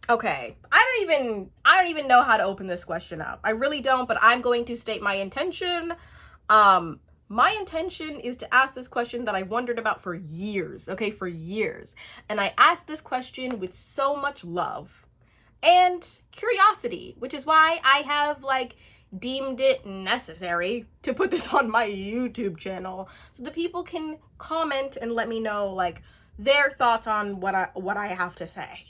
Okay, I don't even know how to open this question up. I really don't, but I'm going to state my intention. My intention is to ask this question that I've wondered about for years, okay, for years. And I asked this question with so much love and curiosity, which is why I have like deemed it necessary to put this on my YouTube channel so that people can comment and let me know like their thoughts on what I have to say.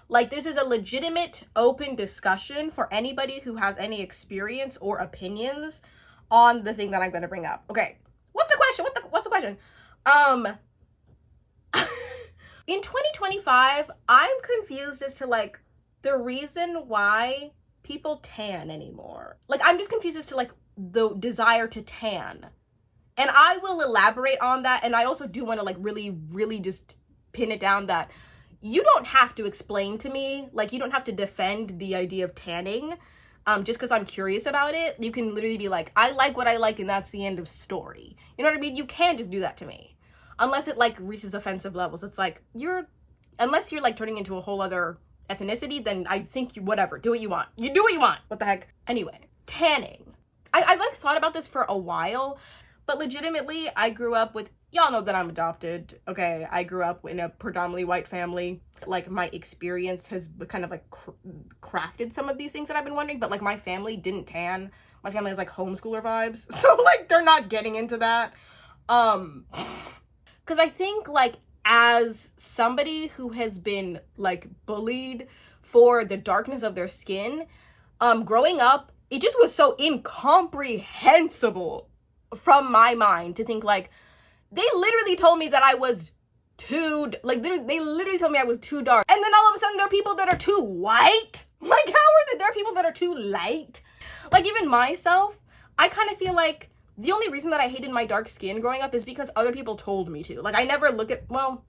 Like, this is a legitimate open discussion for anybody who has any experience or opinions on the thing that I'm going to bring up. Okay, what's the question? What's the question? In 2025, I'm confused as to like the reason why people tan anymore. Like, I'm just confused as to like the desire to tan. And I will elaborate on that. And I also do want to like really just pin it down that you don't have to explain to me, like you don't have to defend the idea of tanning just because I'm curious about it. You can literally be like, I like what I like and that's the end of story. You know what I mean? You can't just do that to me. Unless it like reaches offensive levels. It's like, unless you're like turning into a whole other ethnicity, then I think whatever, do what you want. You do what you want. What the heck? Anyway, tanning. I've like thought about this for a while, but legitimately I grew up with, y'all know that I'm adopted, okay? I grew up in a predominantly white family. Like, my experience has kind of like crafted some of these things that I've been wondering, but like my family didn't tan. My family has like homeschooler vibes. So like they're not getting into that. Cause I think like as somebody who has been like bullied for the darkness of their skin, growing up, it just was so incomprehensible from my mind to think like, they literally told me that I was they literally told me I was too dark. And then all of a sudden there are people that are too white. Like, there are people that are too light? Like, even myself, I kind of feel like the only reason that I hated my dark skin growing up is because other people told me to. Like, I never look at, well,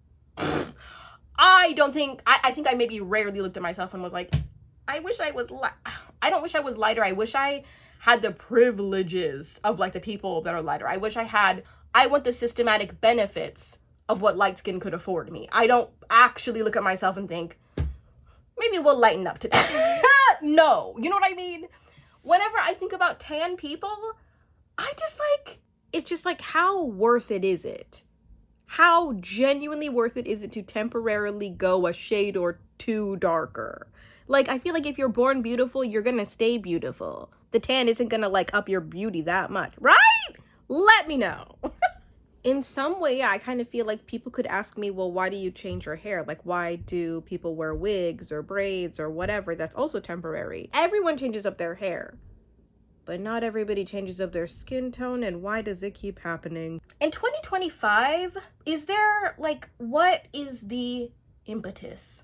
I think I maybe rarely looked at myself and was like, I wish I was I don't wish I was lighter. I wish I had the privileges of like the people that are lighter. I want the systematic benefits of what light skin could afford me. I don't actually look at myself and think, maybe we'll lighten up today. No, you know what I mean? Whenever I think about tan people, it's just like, how worth it is it? How genuinely worth it is it to temporarily go a shade or two darker? Like, I feel like if you're born beautiful, you're gonna stay beautiful. The tan isn't gonna like up your beauty that much, right? Let me know. In some way, I kind of feel like people could ask me, well, why do you change your hair? Like, why do people wear wigs or braids or whatever? That's also temporary. Everyone changes up their hair, but not everybody changes up their skin tone. And why does it keep happening? In 2025, what is the impetus?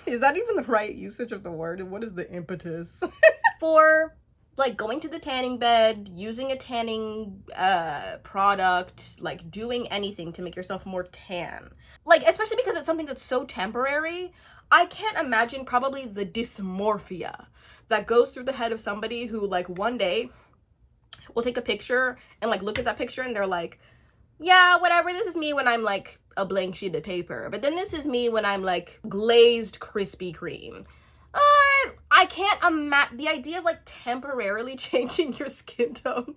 Is that even the right usage of the word? And what is the impetus? For like going to the tanning bed, using a tanning product, like doing anything to make yourself more tan. Like, especially because it's something that's so temporary, I can't imagine probably the dysmorphia that goes through the head of somebody who like one day will take a picture and like look at that picture and they're like, yeah, whatever, this is me when I'm like a blank sheet of paper. But then this is me when I'm like glazed Krispy Kreme. I can't imagine the idea of like temporarily changing your skin tone.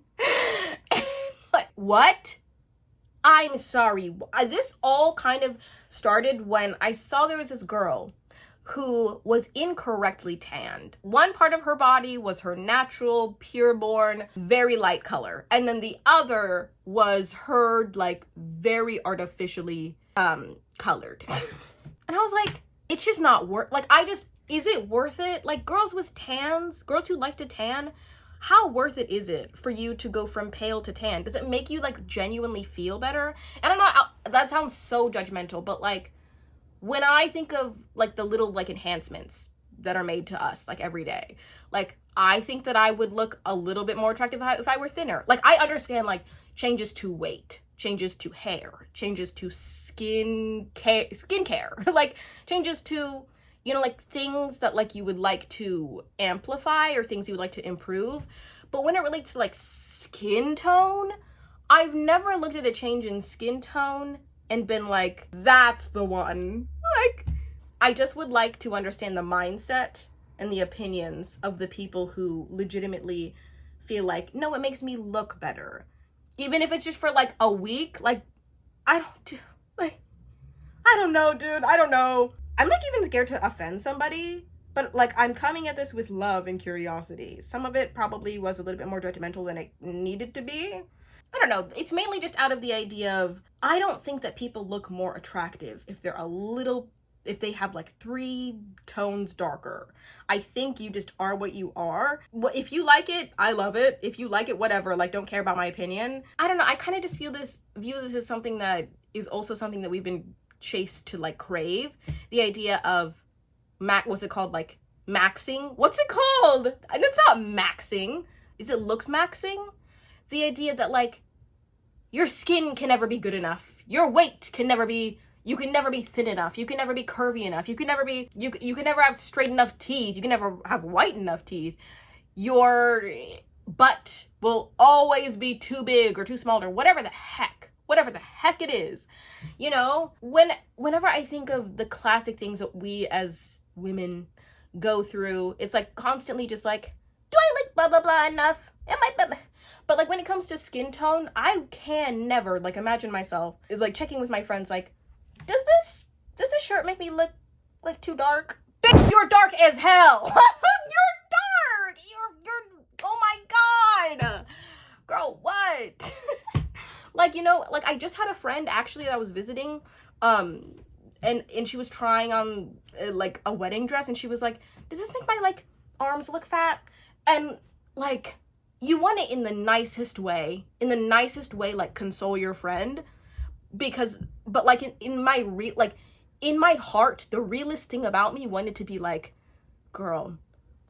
Like, what? I'm sorry. This all kind of started when I saw there was this girl who was incorrectly tanned. One part of her body was her natural, pure-born, very light color. And then the other was her like very artificially colored. And I was like, it's just not worth, like, is it worth it? Like, girls with tans, girls who like to tan, how worth it is it for you to go from pale to tan? Does it make you like genuinely feel better? And I'm not, that sounds so judgmental, but like, when I think of like the little like enhancements that are made to us like every day, like, I think that I would look a little bit more attractive if I were thinner. Like, I understand like changes to weight, changes to hair, changes to skincare, like changes to, you know, like things that like you would like to amplify or things you would like to improve. But when it relates to like skin tone, I've never looked at a change in skin tone and been like, that's the one. Like, I just would like to understand the mindset and the opinions of the people who legitimately feel like, no, it makes me look better. Even if it's just for like a week, like, I don't know, dude. I don't know. I'm like even scared to offend somebody, but like I'm coming at this with love and curiosity. Some of it probably was a little bit more judgmental than it needed to be. I don't know. It's mainly just out of the idea of, I don't think that people look more attractive if they're if they have like 3 tones darker. I think you just are what you are. Well, if you like it, I love it. If you like it, whatever, like don't care about my opinion. I don't know. I kind of just view this as something that is also something that we've been chased to like crave. The idea of what's it called? Like maxing? What's it called? And it's not maxing. Is it looks maxing? The idea that like your skin can never be good enough. Your weight can never be, you can never be thin enough. You can never be curvy enough. You can never be, you can never have straight enough teeth. You can never have white enough teeth. Your butt will always be too big or too small or whatever the heck it is. You know, whenever I think of the classic things that we as women go through, it's like constantly just like, do I like blah, blah, blah enough? Am I, but like when it comes to skin tone, I can never like imagine myself like checking with my friends like, does this shirt make me look like too dark? Bitch, you're dark as hell. You're dark. You're oh my god. Girl, what? Like, you know, like I just had a friend actually that I was visiting, and she was trying on like a wedding dress, and she was like, does this make my like arms look fat? And like, you want it in the nicest way, like console your friend, because, but like in my heart, the realest thing about me wanted to be like, girl,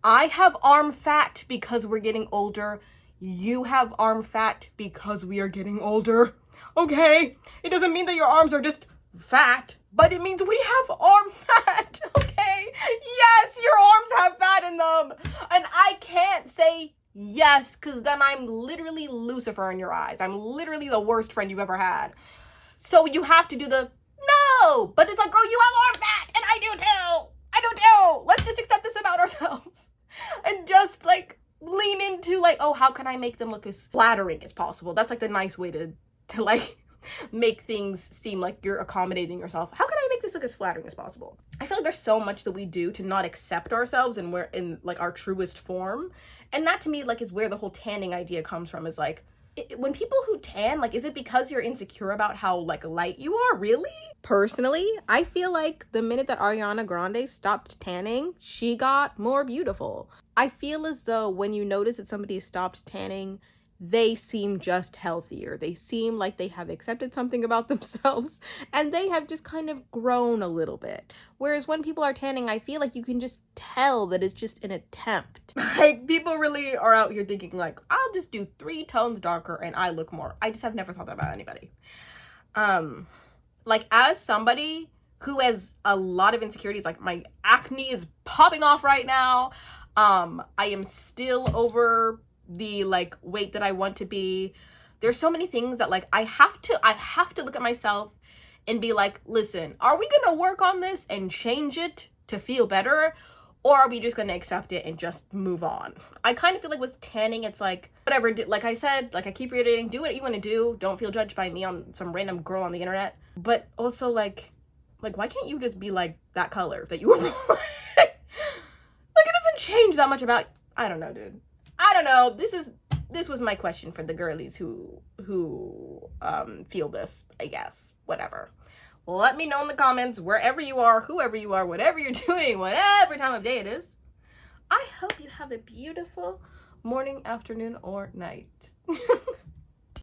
I have arm fat because we're getting older. You have arm fat because we are getting older. Okay? It doesn't mean that your arms are just fat, but it means we have arm fat. Okay? Yes, your arms have fat in them. And I can't say yes, because then I'm literally Lucifer in your eyes. I'm literally the worst friend you've ever had. So you have to do the no. But it's like, girl, you have arm fat. And I do too. Let's just accept this about ourselves. And just like lean into like, oh, how can I make them look as flattering as possible? That's like the nice way to like make things seem like you're accommodating yourself. How can I make this look as flattering as possible? I feel like there's so much that we do to not accept ourselves and we're in like our truest form. And that to me like is where the whole tanning idea comes from, is like, when people who tan, like, is it because you're insecure about how like light you are? Really? Personally, I feel like the minute that Ariana Grande stopped tanning, she got more beautiful. I feel as though when you notice that somebody stopped tanning, they seem just healthier. They seem like they have accepted something about themselves and they have just kind of grown a little bit. Whereas when people are tanning, I feel like you can just tell that it's just an attempt. Like, people really are out here thinking like, I'll just do 3 tones darker and I look more. I just have never thought that about anybody. Like, as somebody who has a lot of insecurities, like my acne is popping off right now. I am still over the like weight that I want to be. There's so many things that like I have to look at myself and be like, listen, are we gonna work on this and change it to feel better, or are we just gonna accept it and just move on? I kind of feel like with tanning, it's like, whatever, like I said, like I keep reiterating, do what you want to do, don't feel judged by me on some random girl on the internet. But also like why can't you just be like that color that you were born? Like, it doesn't change that much about, I don't know, dude. I don't know. This was my question for the girlies who feel this, I guess. Whatever. Let me know in the comments, wherever you are, whoever you are, whatever you're doing, whatever time of day it is. I hope you have a beautiful morning, afternoon, or night.